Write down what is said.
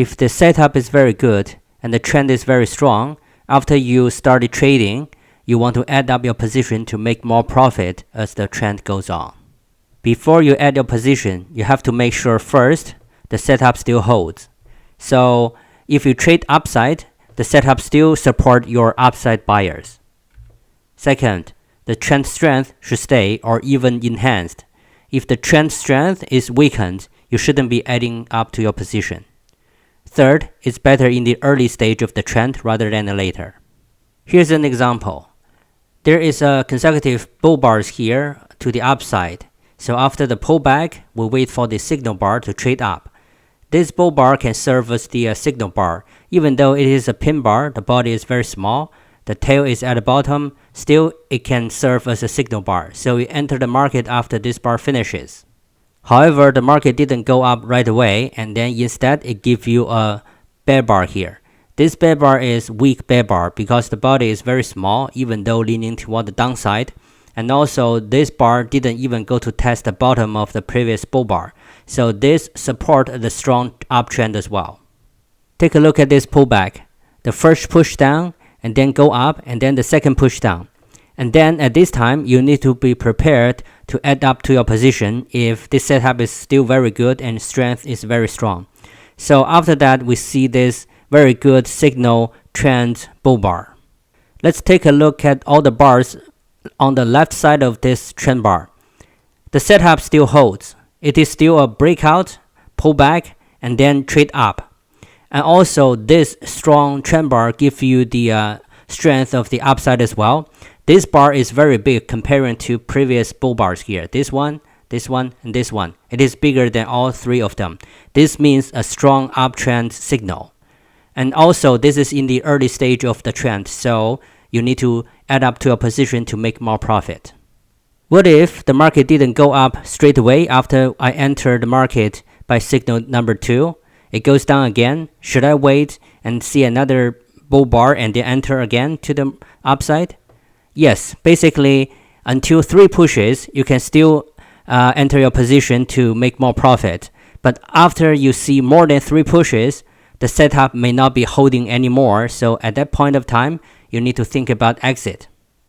If the setup is very good and the trend is very strong, after you started trading, you want to add up your position to make more profit as the trend goes on. Before you add your position, you have to make sure first the setup still holds. So if you trade upside, the setup still support your upside buyers. Second, the trend strength should stay or even enhanced. If the trend strength is weakened, you shouldn't be adding up to your position. Third, it's better in the early stage of the trend rather than later. Here's an example. There is a consecutive bull bars here to the upside. So after the pullback, we wait for the signal bar to trade up. This bull bar can serve as the signal bar. Even though it is a pin bar, the body is very small, the tail is at the bottom, still it can serve as a signal bar. So you enter the market after this bar finishes. However, the market didn't go up right away, and then instead it gives you a bear bar here. This bear bar is weak bear bar because the body is very small, even though leaning toward the downside. And also, this bar didn't even go to test the bottom of the previous bull bar. So this supports the strong uptrend as well. Take a look at this pullback. The first push down, and then go up, and then the second push down. And then at this time, you need to be prepared to add up to your position if this setup is still very good and strength is very strong. So after that, we see this very good signal trend bull bar. Let's take a look at all the bars on the left side of this trend bar. The setup still holds. It is still a breakout, pullback, and then trade up. And also this strong trend bar gives you the strength of the upside as well. This bar is very big comparing to previous bull bars here. This one, and this one. It is bigger than all three of them. This means a strong uptrend signal. And also this is in the early stage of the trend, so you need to add up to a position to make more profit. What if the market didn't go up straight away after I entered the market by signal number 2? It goes down again. Should I wait and see another bull bar and then enter again to the upside? Yes, basically until 3 pushes, you can still enter your position to make more profit. But after you see more than 3 pushes, the setup may not be holding anymore. So at that point of time, you need to think about exit.